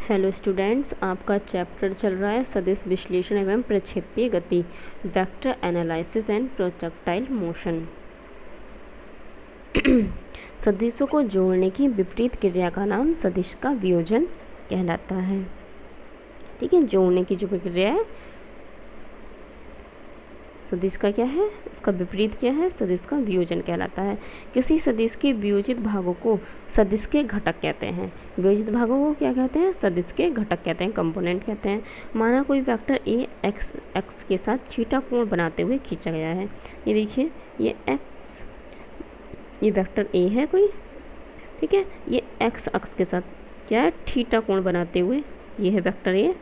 Hello students, आपका chapter चल रहा है सदिश विश्लेषण एवं प्रक्षेपीय गति, vector analysis and projectile motion. सदिशों को जोड़ने की विपरीत क्रिया का नाम सदिश का वियोजन कहलाता है। ठीक है, जोड़ने की जो प्रक्रिया है सदिश का क्या है, उसका विपरीत क्या है, सदिश का वियोजन कहलाता है। किसी सदिश के वियोजित भागों को सदिश के घटक कहते हैं। वियोजित भागों को क्या कहते हैं, सदिश के घटक कहते हैं, कंपोनेंट कहते हैं। माना कोई वेक्टर ए एक्स के साथ थीटा कोण बनाते हुए खींचा गया है। ये देखिए, ये एक्स, ये वेक्टर ए है कोई, ठीक है, ये एक्स अक्ष के साथ क्या है, थीटा कोण बनाते हुए, ये है वेक्टर ए,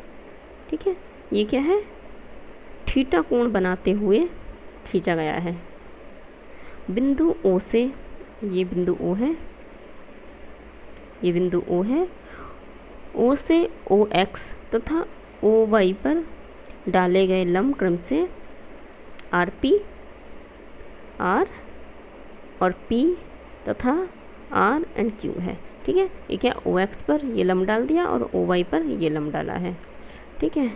ठीक है, ये क्या है, थीटा कोण बनाते हुए खींचा गया है। बिंदु ओ से, ये बिंदु ओ है, ये बिंदु ओ है, ओ से ओ एक्स तथा ओ वाई पर डाले गए लंब क्रम से आर पी, आर और पी तथा आर एंड क्यू है। ठीक है, ये क्या, ओ एक्स पर ये लंब डाल दिया और ओ वाई पर ये लंब डाला है। ठीक है,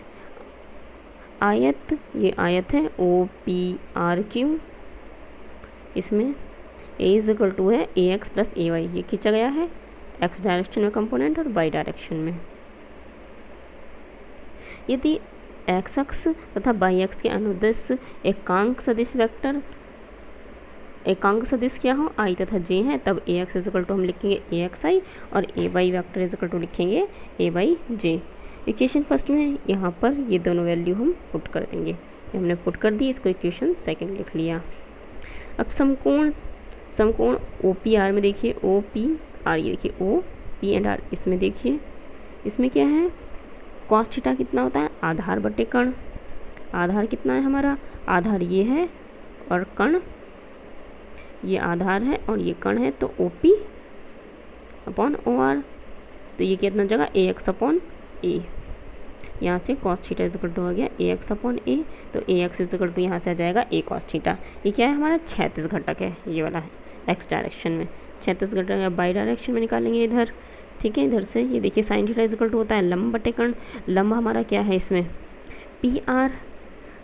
आयत, ये आयत है ओ पी आर क्यू, इसमें ए इज इक्वल टू है ए एक्स प्लस ए वाई, ये खींचा गया है एक्स डायरेक्शन में कंपोनेंट और वाई डायरेक्शन में। यदि एक्स अक्ष तथा वाई अक्ष के अनुदेश एकांक सदिश वेक्टर, एकांक सदिश क्या हो, आई तथा जे हैं, तब A X is equal to हम लिखेंगे ए एक्स आई और A Y vector is equal to लिखेंगे A Y J. Equation first में यहाँ पर ये दोनों वैल्यू हम पुट कर देंगे, ये हमने पुट कर दी, इसको इक्वेशन सेकंड लिख लिया। अब समकोण, समकोण ओ पी आर में देखिए, ओ पी आर, ये देखिए ओ पी एंड आर, इसमें देखिए, इसमें क्या है, कॉस थीटा कितना होता है, आधार बटे कर्ण। आधार कितना है हमारा, आधार ये है और कर्ण, ये आधार है और ये कर्ण है, तो O P upon O R, तो ये कितना जगह ए एक्स अपॉन ए, यहाँ से cos theta is equal to हो गया ए एक्स अपॉन ए, तो A X is equal to यहाँ से आ जाएगा ए कॉस थीटा। ये क्या है, हमारा क्षैतिज घटक है, ये वाला है एक्स डायरेक्शन में, क्षैतिज घटक है, बाई डायरेक्शन में निकालेंगे इधर। ठीक है, इधर से ये देखिए sine theta is equal to होता है लंब बटे कर्ण, लंब हमारा क्या है इसमें पी आर,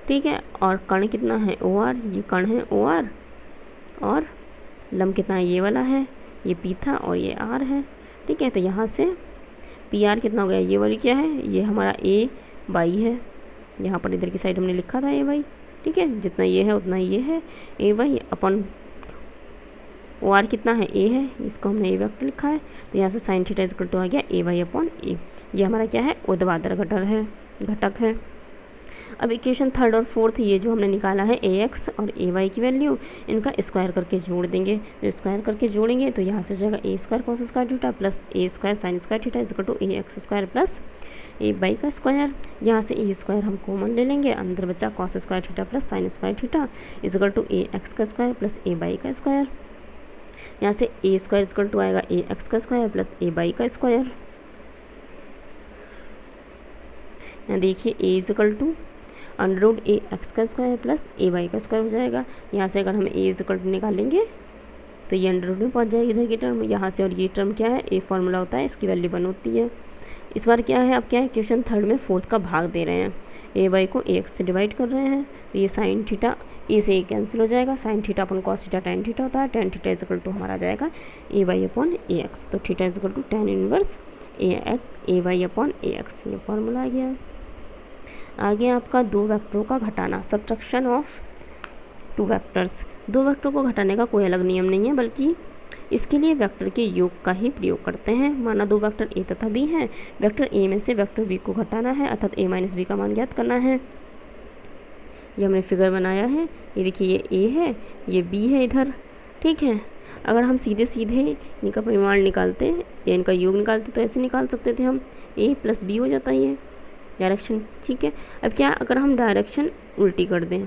ठीक है, और कर्ण कितना है ओ आर, ये कर्ण है ओ आर, और लंब कितना है, ये वाला है, ये पी था और ये आर है। ठीक है, तो यहाँ से पी आर कितना हो गया, ये वाली क्या है, ये हमारा ए वाई है, यहाँ पर इधर की साइड हमने लिखा था ए वाई। ठीक है, जितना ये है उतना ये है ए वाई अपन ओ आर कितना है ए है, इसको हमने ए वेक्टर लिखा है, तो यहाँ से साइन थीटा इक्वल टू आ गया ए वाई अपॉन ए। ये हमारा क्या है, ऊर्ध्वाधर घटक है। अब इक्वेशन थर्ड और फोर्थ ये जो हमने निकाला है ए एक्स और ए वाई की वैल्यू, इनका स्क्वायर करके जोड़ देंगे। जब स्क्वायर करके जोड़ेंगे तो यहाँ से हो जाएगा A square cos square theta plus A square sine square theta equal to A X square plus A Y का स्क्वायर। यहाँ से ए स्क्वायर हम कॉमन ले लेंगे, अंदर बचा cos square theta plus sine square theta equal to A X का square plus A Y का स्क्वायर। यहाँ से ए स्क्वायर इक्वल टू आएगा ए एक्स का स्क्वायर प्लस ए वाई का स्क्वायर। यहाँ देखिए A equal to under root A X का स्क्वायर प्लस ए वाई का स्क्वायर हो जाएगा। यहाँ से अगर हम ए इक्वल टू निकालेंगे तो ये अंडर रूट में पहुँच जाएगी इधर की टर्म, यहाँ से, और ये टर्म क्या है, ए फॉर्मूला होता है, इसकी वैल्यू 1 होती है। इस बार क्या है, अब क्या है, क्वेश्चन थर्ड में फोर्थ का भाग दे रहे हैं, ए वाई को ए एक्स से डिवाइड कर रहे हैं, तो ये साइन थीटा ए से ए कैंसिल हो जाएगा, sine theta upon cos theta tan theta होता है, tan theta is equal to हमारा आ जाएगा A Y upon A X, तो theta is equal to tan inverse A Y upon A X, ये फॉर्मूला आ गया। आगे आपका दो वेक्टरों का घटाना, सब्ट्रैक्शन ऑफ टू वेक्टर्स। दो वेक्टरों को घटाने का कोई अलग नियम नहीं है, बल्कि इसके लिए वेक्टर के योग का ही प्रयोग करते हैं। माना दो वेक्टर ए तथा बी हैं, वेक्टर ए में से वेक्टर बी को घटाना है, अर्थात ए माइनस बी का मान ज्ञात करना है। ये हमने फिगर बनाया है, ये देखिए ये ए है, ये बी है इधर। ठीक है, अगर हम सीधे सीधे इनका परिमाण निकालते या इनका योग निकालते तो ऐसे निकाल सकते थे हम, ए प्लस बी हो जाता है ये डायरेक्शन। ठीक है, अब क्या, अगर हम डायरेक्शन उल्टी कर दें,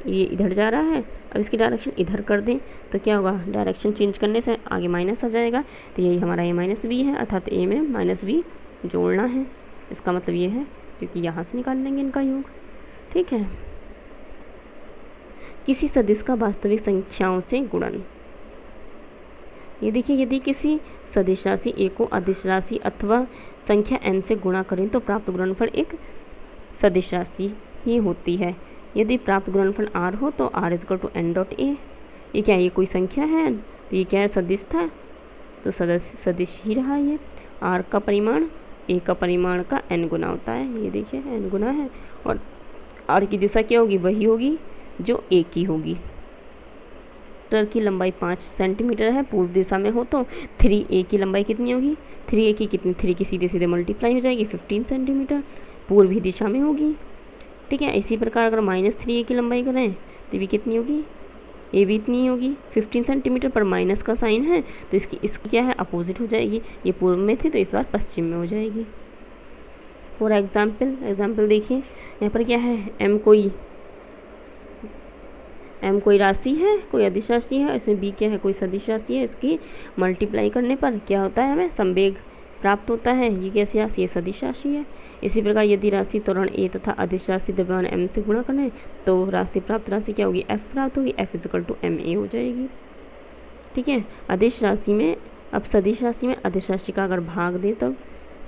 ये इधर जा रहा है, अब इसकी डायरेक्शन इधर कर दें तो क्या होगा, डायरेक्शन चेंज करने से आगे माइनस आ जाएगा, तो यही हमारा ए माइनस बी है, अर्थात ए में माइनस बी जोड़ना है। इसका मतलब ये है, क्योंकि यहाँ से निकाल लेंगे इनका योग। ठीक है, किसी सदिश का वास्तविक संख्याओं से गुणन। ये देखिए, यदि किसी सदिश राशि ए को अदिश राशि अथवा संख्या n से गुणा करें तो प्राप्त गुणनफल एक सदिश राशि ही होती है। यदि प्राप्त गुणनफल r हो तो r is equal to n dot A. ये क्या है, ये कोई संख्या है, तो ये क्या है, सदिश था, तो सदिश ही रहा ये। r का परिमाण a का परिमाण का n गुना होता है, ये देखिए n गुना है, और r की दिशा क्या होगी, वही होगी जो a की होगी। वेक्टर की लंबाई 5 सेंटीमीटर है, पूर्व दिशा में हो तो 3a की लंबाई कितनी होगी, 3a की कितनी, 3 की सीधे सीधे मल्टीप्लाई हो जाएगी, 15 सेंटीमीटर पूर्वी दिशा में होगी। ठीक है, इसी प्रकार अगर -3a की लंबाई करें तो भी कितनी होगी, ए भी इतनी होगी, 15 सेंटीमीटर पर माइनस का साइन है तो इसकी क्या है, अपोजिट हो जाएगी। ये पूर्व में थी तो इस बार पश्चिम में हो जाएगी। फॉर एग्जाम्पल देखिए, यहाँ पर क्या है, m कोई राशि है, कोई अदिश राशि है, इसमें b क्या है, कोई सदिश राशि है। इसकी मल्टीप्लाई करने पर क्या होता है, हमें संवेग प्राप्त होता है। ये कैसी राशि है, सदिश राशि है। इसी प्रकार यदि राशि त्वरण a तथा अदिश राशि द्रव्यमान m से गुणा करें तो राशि प्राप्त राशि क्या होगी, f प्राप्त होगी, f is equal to ma हो जाएगी। ठीक है, अदिश राशि में, अब सदिश राशि में अदिश राशि का अगर भाग दे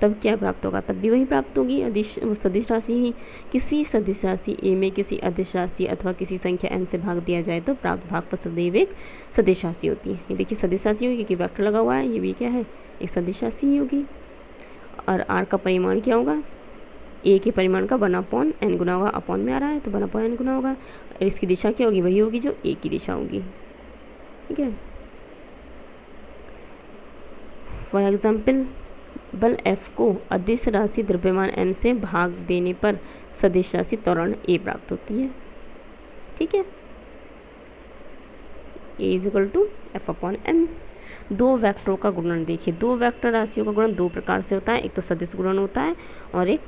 तब क्या प्राप्त होगा, तब भी वही प्राप्त होगी, सदिश राशि ही। किसी सदिश राशि a में किसी अदिश राशि अथवा किसी संख्या n से भाग दिया जाए तो प्राप्त भागफल सदैव एक सदिश राशि होती है। ये देखिए सदिश राशि होगी क्योंकि वेक्टर लगा हुआ है, ये भी क्या है, एक सदिश राशि ही होगी। और r का परिमाण क्या होगा, a के परिमाण का 1/n गुना होगा, अपॉन में आ रहा है तो 1/n गुना होगा। और इसकी दिशा क्या होगी, वही होगी जो a की दिशा होगी। ठीक है, फॉर एग्जाम्पल बल F को अदिश राशि द्रव्यमान m से भाग देने पर सदिश राशि त्वरण a प्राप्त होती है। ठीक है, a is equal to f/m। दो वेक्टरों का गुणन देखिए, दो वेक्टर राशियों का गुणन दो प्रकार से होता है, एक तो सदिश गुणन होता है और एक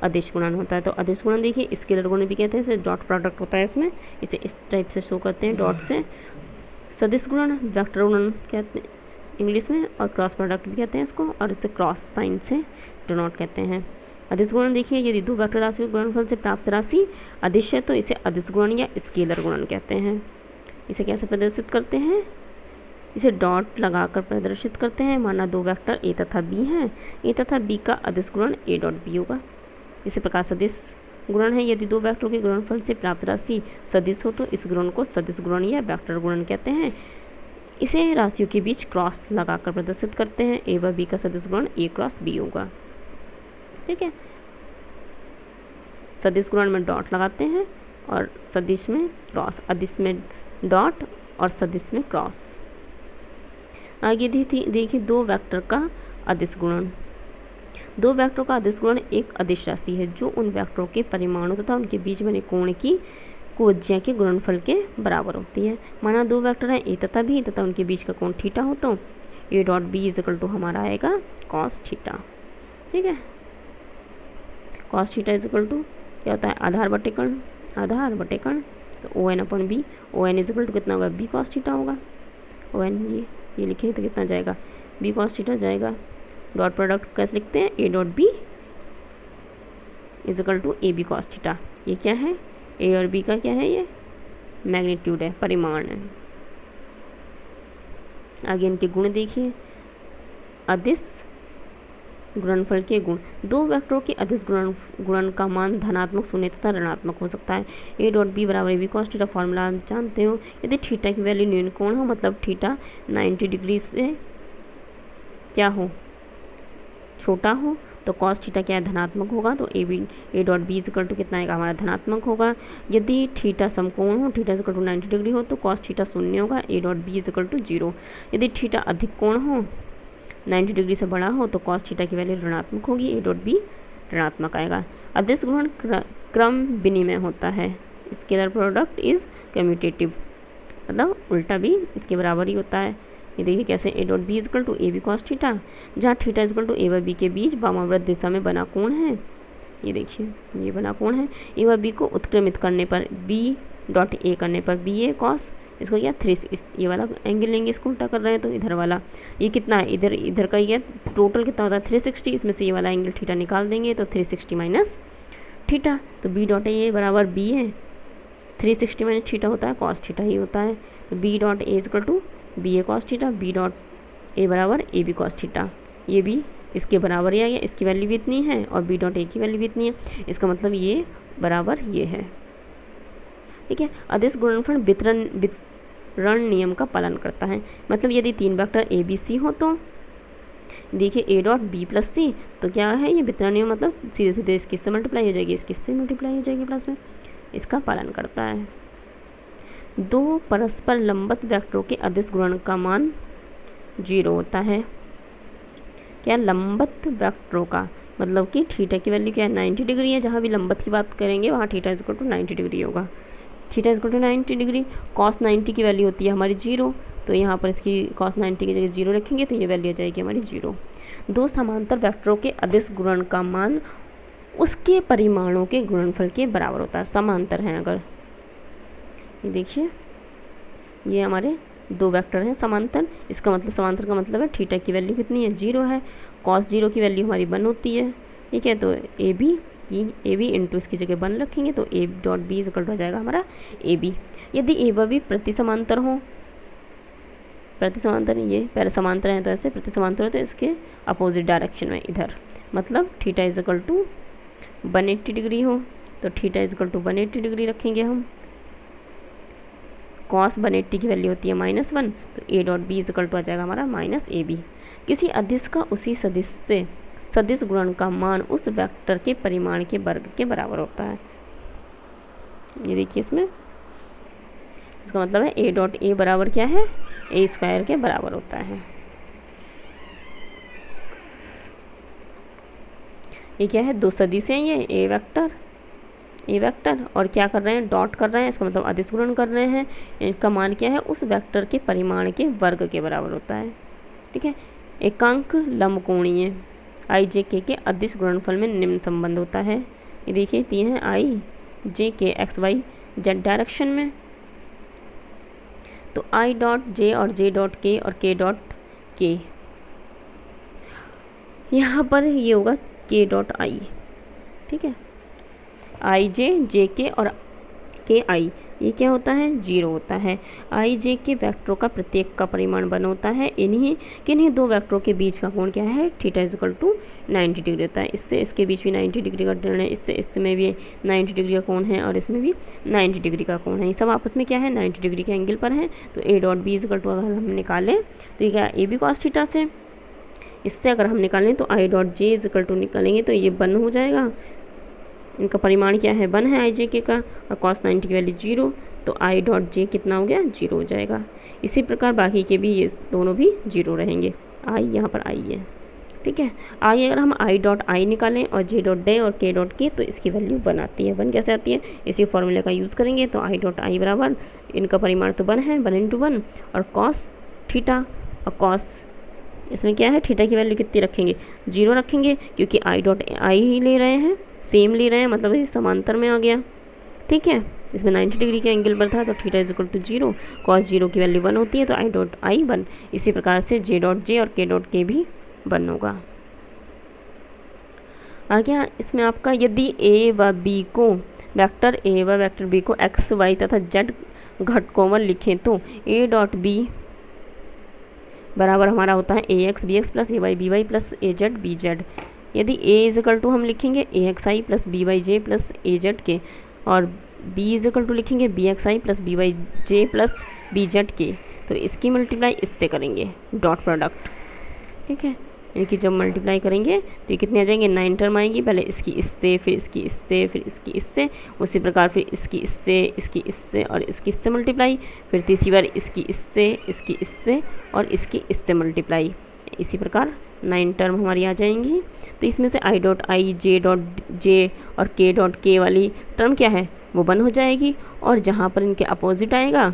अदिश गुणन होता है। तो अदिश गुणन देखिए स्केलर गुणन भी कहते हैं, इसे डॉट प्रोडक्ट होता है, इसमें इसे इस टाइप से शो करते हैं डॉट से। सदिश गुणन वेक्टर गुणन कहते हैं इंग्लिश में, और क्रॉस प्रोडक्ट भी कहते हैं इसको, और इसे क्रॉस साइन से डिनोट कहते हैं। अदिश गुणन देखिए, यदि दो वेक्टर राशियों के गुणनफल से प्राप्त राशि अदिश है तो इसे अदिश गुणन या स्केलर गुणन कहते हैं। इसे कैसे प्रदर्शित करते हैं, इसे डॉट लगाकर प्रदर्शित करते हैं। माना दो वेक्टर a तथा b हैं, a तथा b का अदिश गुणन a डॉट b होगा। इसी प्रकार सदिश गुणन है, यदि दो वेक्टरों के गुणनफल से प्राप्त राशि सदिश हो तो इस गुणन को सदिश गुणन या वेक्टर गुणन कहते हैं। इसे राशियों के बीच क्रॉस लगाकर प्रदर्शित करते हैं, a व b का सदिश गुणन a क्रॉस b होगा। ठीक है, सदिश गुणन में डॉट लगाते हैं और सदिश में क्रॉस, अदिश में डॉट और सदिश में क्रॉस। आगे देखिए दो वेक्टर का अदिश गुणन। दो वेक्टरों का अदिश गुणन एक अदिश राशि है जो उन वेक्टरों के परिमाणों तथा उनके बीच बने कोण की कोज्या के गुणनफल के बराबर होती है। माना दो वेक्टर हैं a तथा b तथा उनके बीच का कोण थीटा हो तो a dot b is equal to हमारा आएगा कॉस थीटा। ठीक है, cos theta is equal to क्या होता है, आधार बटे कर्ण, तो ON/b, ON is equal to कितना होगा, b कॉस थीटा होगा। ON ये लिखें तो कितना जाएगा, b कॉस थीटा जाएगा। डॉट प्रोडक्ट कैसे लिखते हैं, a dot b is equal to A B cos theta. ये क्या है, a और b का क्या है, ये मैग्नीट्यूड है, परिमाण है। आगे इनके गुण देखिए, अदिश गुणनफल के गुण। दो वेक्टरों के अदिश गुणन का मान धनात्मक शून्य तथा ऋणात्मक हो सकता है। a डॉट बी बराबर A B cos theta formula आप जानते हो। यदि थीटा की वैल्यू न्यून कोण हो, मतलब थीटा 90 डिग्री से क्या हो, छोटा हो, तो कॉस थीटा क्या है, धनात्मक होगा। तो A dot B equal to कितना आएगा हमारा, धनात्मक होगा। यदि थीटा समकोण हो, थीटा इक्वल टू 90 डिग्री हो, तो कॉस थीटा शून्य होगा, A dot B equal to 0। यदि थीटा अधिक कोण हो, 90 डिग्री से बड़ा हो, तो कॉस थीटा की वैल्यू ऋणात्मक होगी, ए डॉट बी ऋणात्मक आएगा। अदिश गुणन क्रम विनिमय होता है, स्केलर प्रोडक्ट इज कम्यूटेटिव, मतलब उल्टा भी इसके बराबर ही होता है। ये देखिए कैसे, A dot B equal to A B cos theta, जहाँ थीटा इक्वल टू ए व बी के बीच वामाव्रत दिशा में बना कोण है। ये देखिए ये बना कोण है, ए व बी को उत्क्रमित करने पर, बी डॉट ए करने पर बी ए कॉस, इसको क्या 3, ये वाला एंगल लेंगे, इसको उल्टा कर रहे हैं तो इधर वाला ये कितना है, इधर का ये टोटल कितना होता है 360, इसमें से ये वाला एंगल थीटा निकाल देंगे तो 360 माइनस थीटा, तो बी डॉट ए बराबर बी है, 360 माइनस थीटा होता है, कॉस थीटा ही होता है। तो B dot A equal to B A cos theta, B dot A बराबर ए बी कॉस थीटा, ये भी इसके बराबर ही आ गया, इसकी वैल्यू भी इतनी है और बी डॉट ए की वैल्यू भी इतनी है, इसका मतलब ये बराबर ये है। ठीक है, अदिश गुणनफल वितरण नियम का पालन करता है। मतलब यदि 3 वेक्टर ए बी सी हो तो देखिए ए डॉट बी प्लस सी, तो क्या है ये वितरण नियम, मतलब सीधे सीधे इसकी इससे मल्टीप्लाई हो जाएगी, इसकी इससे मल्टीप्लाई हो जाएगी प्लस में, इसका पालन करता है। 2 परस्पर लंबवत वेक्टरों के अदिश गुणन का मान 0 होता है। क्या लंबवत वेक्टरों का मतलब कि थीटा की वैल्यू क्या है 90 डिग्री है, जहाँ भी लंबवत की बात करेंगे वहाँ theta is equal to 90 degree होगा। Theta is equal to 90 degree, cos 90 की वैल्यू होती है हमारी 0, तो यहाँ पर इसकी कॉस 90 की जगह 0 रखेंगे तो ये वैल्यू आ जाएगी हमारी 0। 2 समांतर वेक्टरों के अदिश गुणन का मान उसके परिमाणों के गुणनफल के बराबर होता है। समांतर हैं अगर, ये देखिए ये हमारे 2 वेक्टर हैं समांतर, इसका मतलब समांतर का मतलब है थीटा की वैल्यू कितनी है 0 है, कॉस 0 की वैल्यू हमारी 1 होती है। ठीक है, तो ए बी इंटू इसकी जगह 1 रखेंगे तो A dot B is equal to हो जाएगा हमारा ए बी। यदि ए व बी प्रति समांतर हो, प्रति समांतर ये पहले समांतर है तो ऐसे, प्रति समांतर हो तो इसके अपोजिट डायरेक्शन में इधर, मतलब theta is equal to 180 degree हो तो theta is equal to 180 degree रखेंगे हम। कॉस 180 की वैल्यू होती है -1, तो A dot B is equal to आ जाएगा हमारा माइनस ए बी। किसी अदिश का उसी सदिश से सदिश गुणन का मान उस वेक्टर के परिमाण के वर्ग के बराबर होता है। ये देखिए इसमें इसका मतलब है ए डॉट ए बराबर क्या है, ए स्क्वायर के बराबर होता है। ये क्या है 2 सदिश हैं, ये ए वेक्टर और क्या कर रहे हैं डॉट कर रहे हैं, इसका मतलब अदिश गुणन कर रहे हैं। इनका मान क्या है उस वेक्टर के परिमाण के वर्ग के बराबर होता है। ठीक है, एकांक लंबकोणीय आई जे के अदिश गुणनफल में निम्न संबंध होता है। ये देखिए 3 है आई जे के एक्स वाई जेड डायरेक्शन में, तो आई डॉट जे और जे डॉट के और के डॉट के, यहाँ पर ये होगा के डॉट आई। ठीक है, आई जे के और के आई ये क्या होता है 0 होता है। आई जे के वेक्टरों का प्रत्येक का परिमाण 1 होता है। किन्हीं 2 वेक्टरों के बीच का कोण क्या है theta is equal to 90 degree होता है। इससे इसके बीच भी 90 डिग्री का कोण है, इसमें भी 90 डिग्री का कोण है और इसमें भी 90 डिग्री का कोण है। ये सब आपस में क्या है 90 डिग्री के एंगल पर है। तो A dot B is equal to अगर हम निकालें तो ये क्या ए बी कॉस थीटा से, इससे अगर हम निकालें तो I dot J is equal to निकालेंगे तो ये 1 हो जाएगा। इनका परिमाण क्या है 1 है आई जे के का और कॉस 90 की वैल्यू 0, तो आई डॉट जे कितना हो गया 0 हो जाएगा। इसी प्रकार बाकी के भी ये दोनों भी 0 रहेंगे। आई यहाँ पर आई है। ठीक है, आई अगर हम आई डॉट आई निकालें और जे डॉट डे और के डॉट के तो इसकी वैल्यू 1 आती है। 1 कैसे आती है, इसी फॉर्मूले का यूज़ करेंगे तो आई डॉट आई बराबर इनका परिमाण तो 1 है 1 × 1 और कॉस थीटा और कॉस इसमें क्या है थीटा की वैल्यू कितनी रखेंगे 0 रखेंगे, क्योंकि आई डॉट आई ही ले रहे हैं सेम ले रहे हैं, मतलब ये समांतर में आ गया। ठीक है, इसमें 90 डिग्री के एंगल पर था तो theta is equal to 0, cos 0 की वैल्यू 1 होती है तो आई डॉट आई 1। इसी प्रकार से जे डॉट जे और के डॉट के भी 1 होगा। आ गया इसमें आपका यदि ए व बी को वेक्टर ए व वेक्टर बी को एक्स वाई तथा जेड घटकों लिखें तो ए डॉट बी बराबर हमारा होता है ए x B x plus A Y B Y plus A Z B Z. यदि ए इज इक्वल टू हम लिखेंगे A X I plus B Y J plus A Z के और बी इज इक्वल टू लिखेंगे बी एक्स आई plus B Y जे plus B Z के, तो इसकी multiply इससे करेंगे डॉट प्रोडक्ट। ठीक है, इनकी जब मल्टीप्लाई करेंगे तो ये कितने आ जाएंगे 9 टर्म आएंगी, पहले इसकी इससे फिर इसकी इससे फिर इसकी इससे, उसी प्रकार फिर इसकी इससे और इसकी इससे मल्टीप्लाई, फिर तीसरी बार इसकी इससे और इसकी इससे मल्टीप्लाई। इसी प्रकार 9 टर्म हमारी आ जाएंगी। तो इसमें से I dot I J dot J और के डॉट के वाली टर्म क्या है वो 1 हो जाएगी, और जहाँ पर इनके अपोजिट आएगा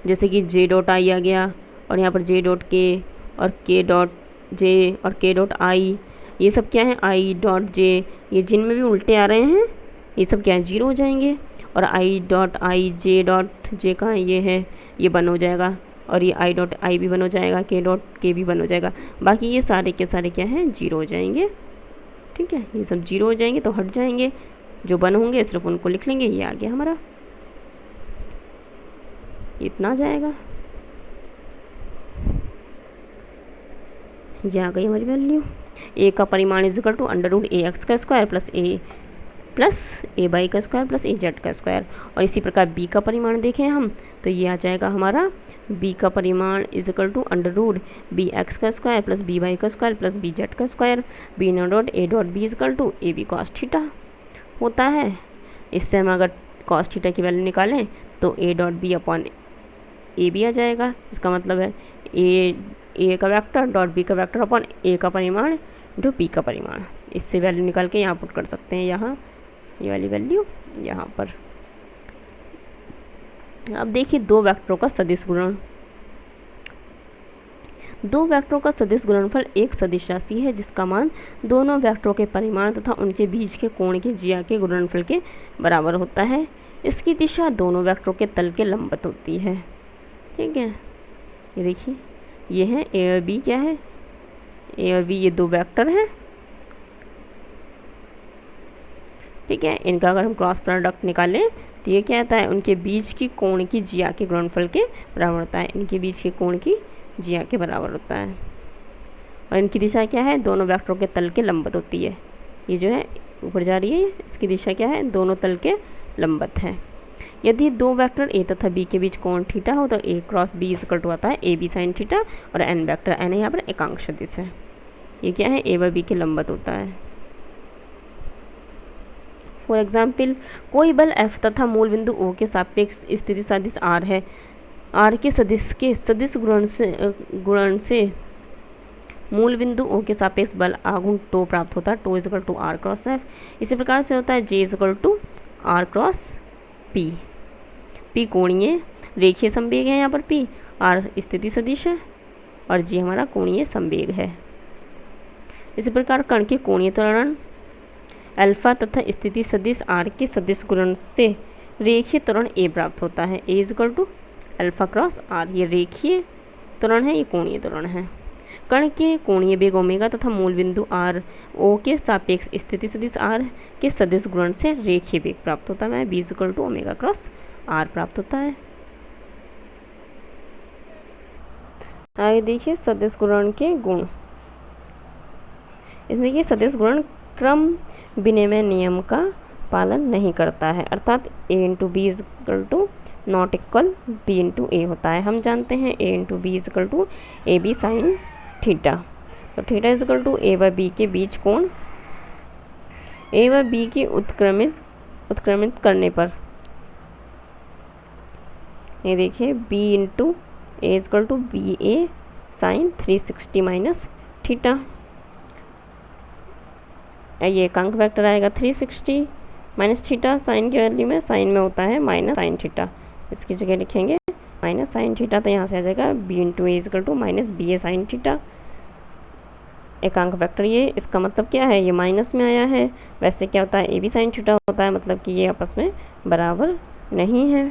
जैसे कि जे डॉट आई आ गया और यहाँ पर जे डॉट के और के डॉट जे और के डॉट आई, ये सब क्या है आई डॉट जे, ये जिनमें भी उल्टे आ रहे हैं ये सब क्या है 0 हो जाएंगे, और I dot I J dot J का ये है ये 1 हो जाएगा, और ये आई डॉट आई भी 1 हो जाएगा, के डॉट के भी 1 हो जाएगा। बाकी ये सारे के सारे क्या हैं 0 हो जाएंगे। ठीक है, ये सब 0 हो जाएंगे तो हट जाएंगे, जो 1 होंगे सिर्फ उनको लिख लेंगे। ये आ गया हमारा, इतना आ जाएगा, ये आ गई हमारी वैल्यू। ए का परिमाण is equal to under root A X का स्क्वायर प्लस ए वाई का स्क्वायर प्लस ए जेड का स्क्वायर। और इसी प्रकार बी का परिमाण देखें हम तो ये आ जाएगा हमारा बी का परिमाण is equal to under root B X का स्क्वायर प्लस बी वाई का स्क्वायर प्लस बी जेड का square. We know dot A dot B is equal to A B cos theta होता है। इससे हम अगर कॉस थीटा की value निकालें तो A dot B upon A B आ जाएगा। इसका मतलब है ए का वेक्टर डॉट बी का वेक्टर अपॉन ए का परिमाण इंटू बी का परिमाण। इससे वैल्यू निकाल के यहाँ पुट कर सकते हैं, यहाँ ये वाली वैल्यू यहाँ पर। अब देखिए दो वेक्टरों का सदिश गुणन। दो वेक्टरों का सदिश गुणनफल एक सदिश राशि है जिसका मान दोनों वेक्टरों के परिमाण तथा उनके बीच के कोण के जिया के गुणनफल के बराबर होता है। इसकी दिशा दोनों वेक्टरों के तल के लंबवत होती है। ठीक है, ये देखिए ये है ए और बी। क्या है ए और बी? ये दो वेक्टर हैं। ठीक है, इनका अगर हम क्रॉस प्रोडक्ट निकालें तो ये क्या आता है? उनके बीच की कोण की जिया के गुणनफल के बराबर होता है। इनके बीच के कोण की जिया के बराबर होता है। और इनकी दिशा क्या है? दोनों वेक्टरों के तल के लंबवत होती है। ये जो है ऊपर जा रही है, इसकी दिशा क्या है? दोनों तल के लंबवत है। यदि दो वेक्टर ए तथा बी के बीच कोण थीटा हो तो A cross B equal to आता है ए बी साइन थीटा। और एन वेक्टर एन यहाँ पर एकांक सदिश है। ये क्या है? ए व बी के लंबवत होता है। फॉर एग्जाम्पल, कोई बल F तथा मूल बिंदु O के सापेक्ष स्थिति सदिश R है। R के सदिश गुणन से मूल बिंदु O के सापेक्ष बल आघूर्ण टो प्राप्त होता है। Tau is equal to R cross F। इसी प्रकार से होता है J is equal to R cross P। P कोणीय रेखीय संवेग है यहाँ पर P, R स्थिति सदिश है और J हमारा कोणीय संवेग है। इसी प्रकार कण के कोणीय त्वरण अल्फा तथा स्थिति सदिश R के सदिश गुणन से रेखीय त्वरण A प्राप्त होता है। A is equal to alpha cross R। ये रेखीय त्वरण है, ये कोणीय त्वरण है। कण के कोणीय वेग ओमेगा तथा मूल बिंदु R O के सापेक्ष स्थिति सदिश R के सदिश गुणन से रेखीय वेग प्राप्त होता है। B is equal to omega cross R प्राप्त होता है। आगे देखिए सदिश गुणन के गुण। इसमें ये सदिश गुणन क्रम विनिमय नियम का पालन नहीं करता है, अर्थात a into B is equal to not equal b into A होता है। हम जानते हैं a into B is equal to A B sine theta. तो theta is equal to A व बी के बीच कोण a व b की उत्क्रमित करने पर ये देखिए b into A is equal to B A sine 360 minus theta. ये एकांक वेक्टर आएगा 360 माइनस थीटा। साइन की वैल्यू में साइन में होता है माइनस साइन थीटा, इसकी जगह लिखेंगे माइनस साइन थीटा। तो यहाँ से आ जाएगा B into A equal to minus B A sine theta. एकांक वेक्टर ये, इसका मतलब क्या है? ये माइनस में आया है। वैसे क्या होता है? ए बी साइन थीटा होता है, मतलब कि ये आपस में बराबर नहीं है।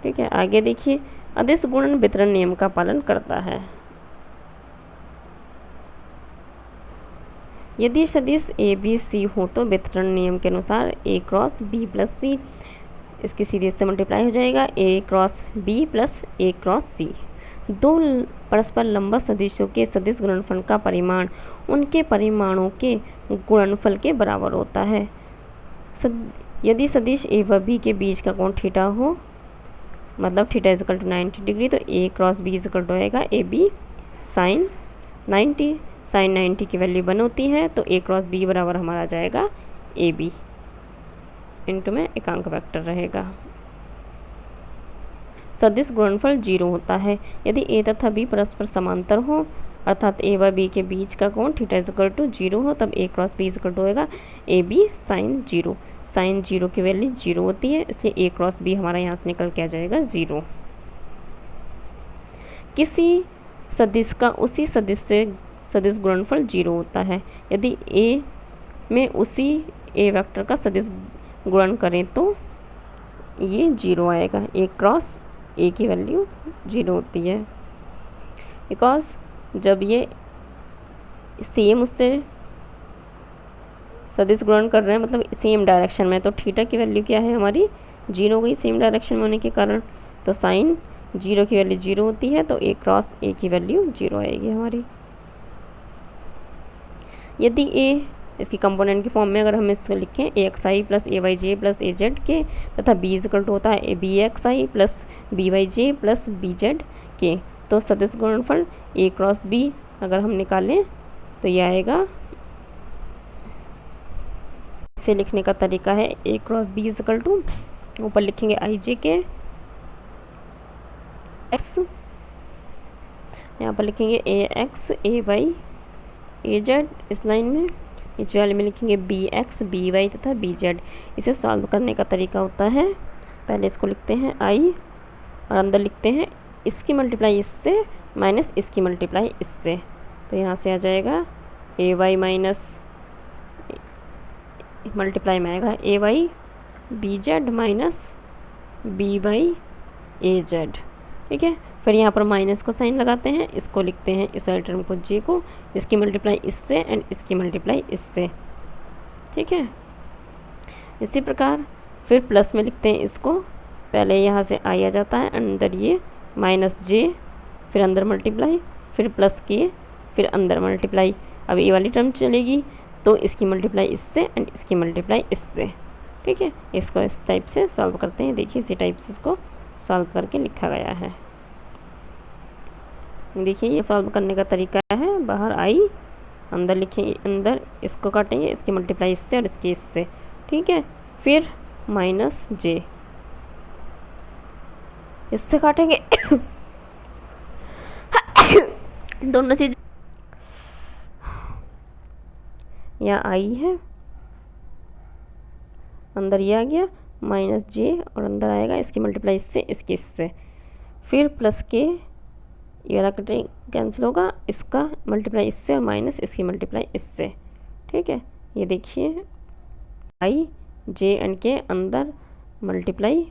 ठीक है, आगे देखिए अदिश गुणन वितरण नियम का पालन करता है। यदि सदिश ए बी सी हो तो वितरण नियम के अनुसार ए क्रॉस बी प्लस सी, इसकी सीधे से मल्टीप्लाई हो जाएगा ए क्रॉस बी प्लस ए क्रॉस सी। दो परस्पर लंबवत सदिशों के सदिश गुणनफल का परिमाण उनके परिमाणों के गुणनफल के बराबर होता है। यदि सदिश ए व बी के बीच का कोण थीटा हो, मतलब theta is equal to 90 degree, तो A cross B is equal to आएगा ए बी साइन 90। साइन 90 की वैल्यू 1 होती है, तो ए क्रॉस बी बराबर हमारा आ जाएगा ए बी इंटू में एकांक वेक्टर रहेगा। सदिश गुणनफल 0 होता है यदि ए तथा बी परस्पर समांतर हो, अर्थात ए व बी के बीच का कोण थीटा इज इक्वल टू 0 हो, तब A cross B is equal to होगा ए बी साइन 0। साइन 0 की वैल्यू 0 होती है, इसलिए ए क्रॉस बी हमारा यहाँ से निकल के आ जाएगा 0। किसी सदिश का उसी सदिश से सदिश गुणनफल 0 होता है यदि ए में उसी ए वेक्टर का सदिश गुणन करें तो ये 0 आएगा। ए क्रॉस ए की वैल्यू 0 होती है, बिकॉज जब ये सेम उससे सदिश गुणन कर रहे हैं, मतलब सेम डायरेक्शन में, तो थीटा की वैल्यू क्या है हमारी? 0 हो गई सेम डायरेक्शन में होने के कारण। तो साइन 0 की वैल्यू 0 होती है, तो ए क्रॉस ए की वैल्यू 0 आएगी हमारी। यदि ए इसकी कंपोनेंट की फॉर्म में अगर हम इसको लिखें AXI plus AYJ plus AZ के तथा B इक्वल टू होता है BXI plus BYJ plus BZ के, तो सदिश गुणनफल A क्रॉस B अगर हम निकालें तो ये आएगा, इसे लिखने का तरीका है A cross B equal to, ऊपर लिखेंगे IJ के X, यहाँ पर लिखेंगे AX AY AZ इस लाइन में, नीचे वाले में लिखेंगे BX BY तथा BZ। इसे सॉल्व करने का तरीका होता है, पहले इसको लिखते हैं I और अंदर लिखते हैं इसकी मल्टीप्लाई इससे माइनस इसकी मल्टीप्लाई इससे, तो यहाँ से आ जाएगा AY माइनस मल्टीप्लाई में आएगा AY BZ minus BY AZ। ठीक है, फिर यहाँ पर माइनस का साइन लगाते हैं, इसको लिखते हैं इस वाले टर्म को J को, इसकी मल्टीप्लाई इससे एंड इसकी मल्टीप्लाई इससे। ठीक है, इसी प्रकार फिर प्लस में लिखते हैं इसको, पहले यहाँ से I आ जाता है, अंदर ये माइनस J, फिर अंदर मल्टीप्लाई, फिर प्लस K, फिर अंदर मल्टीप्लाई। अब ये वाली टर्म चलेगी तो इसकी मल्टीप्लाई इससे एंड इसकी मल्टीप्लाई इससे। ठीक है, इसको इस टाइप से सॉल्व करते हैं, देखिए इसी टाइप से इसको सॉल्व करके लिखा गया है। देखिए ये सॉल्व करने का तरीका है, बाहर I, अंदर लिखेंगे, अंदर इसको काटेंगे, इसकी मल्टीप्लाई इससे और इसकी इससे। ठीक है, फिर माइनस J इससे काटेंगे दोनों चीज, यहाँ I है, अंदर ये आ गया माइनस J और अंदर आएगा इसकी मल्टीप्लाई इससे इसकी इससे, फिर प्लस K, ये वाला कटिंग कैंसिल होगा, इसका मल्टीप्लाई इससे और माइनस इसकी मल्टीप्लाई इससे। ठीक है, ये देखिए I J एंड के अंदर मल्टीप्लाई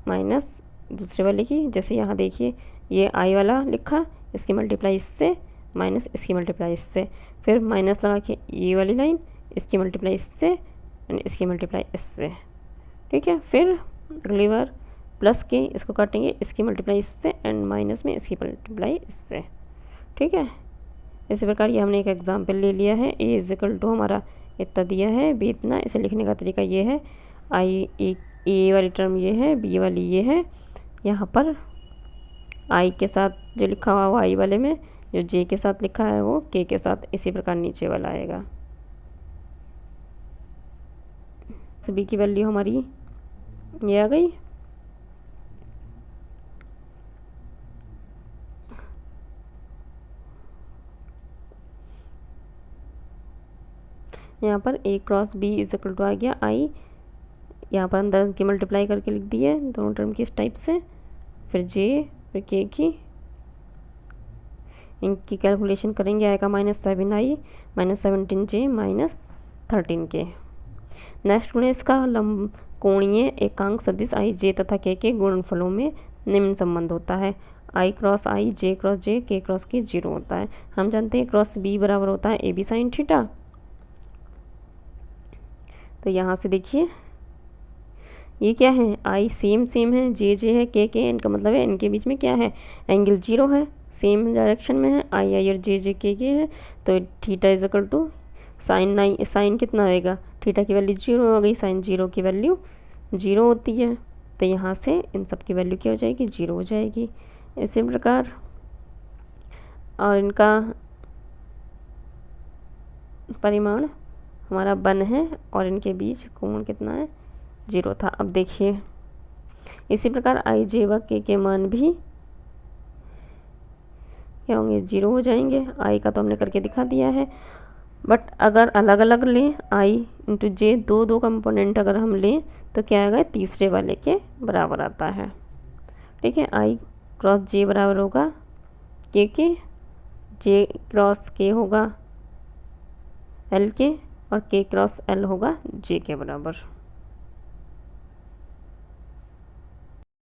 माइनस दूसरे वाले की, जैसे यहाँ देखिए ये I वाला लिखा, इसकी मल्टीप्लाई इससे माइनस इसकी मल्टीप्लाई इससे, फिर माइनस लगा के ये वाली लाइन, इसकी मल्टीप्लाई इससे एंड इसकी मल्टीप्लाई इससे। ठीक है, फिर अगली बार प्लस के इसको काटेंगे, इसकी मल्टीप्लाई इससे एंड माइनस में इसकी मल्टीप्लाई इससे। ठीक है, इसी प्रकार ये हमने एक एग्जाम्पल ले लिया है, A इज इक्वल टू हमारा इतना दिया है, B इतना, इसे लिखने का तरीका ये है, A वाली टर्म ये है, B वाली ये है, यहाँ पर I के साथ जो लिखा हुआ वो I वाले में, जो J के साथ लिखा है वो K के साथ, इसी प्रकार नीचे वाला आएगा। B की वैल्यू हमारी ये आ गई, यहाँ पर A cross B is equal to आ गया I, यहाँ पर अंदर की मल्टीप्लाई करके लिख दिए दोनों टर्म की इस टाइप से, फिर J फिर K की, इनकी कैलकुलेशन करेंगे, आएगा -7I -17J -13K। नेक्स्ट गुण इसका लंब कोणीय एकांक सदिश I J तथा K के गुणनफलों में निम्न संबंध होता है, I cross I J cross J K cross K 0 होता है। हम जानते हैं क्रॉस B बराबर होता है AB साइन थीटा, तो यहाँ से देखिए ये क्या है, I सेम है, J है, K इनका मतलब है इनके बीच में क्या है, एंगल 0 है, सेम डायरेक्शन में है, I और J K है, तो theta is equal to sine कितना आएगा, थीटा की वैल्यू 0 हो गई, साइन 0 की वैल्यू 0 होती है, तो यहाँ से इन सब की वैल्यू क्या हो जाएगी, 0 हो जाएगी। इसी प्रकार और इनका परिमाण हमारा 1 है और इनके बीच कोण कितना है, 0 था। अब देखिए इसी प्रकार I J व K के मान भी क्या होंगे, 0 हो जाएंगे। I का तो हमने करके दिखा दिया है, बट अगर अलग अलग लें I इंटू J, दो कंपोनेंट अगर हम लें तो क्या आएगा, तीसरे वाले के बराबर आता है। ठीक है, I क्रॉस J बराबर होगा K के, J क्रॉस K होगा L के और K क्रॉस L होगा J के बराबर।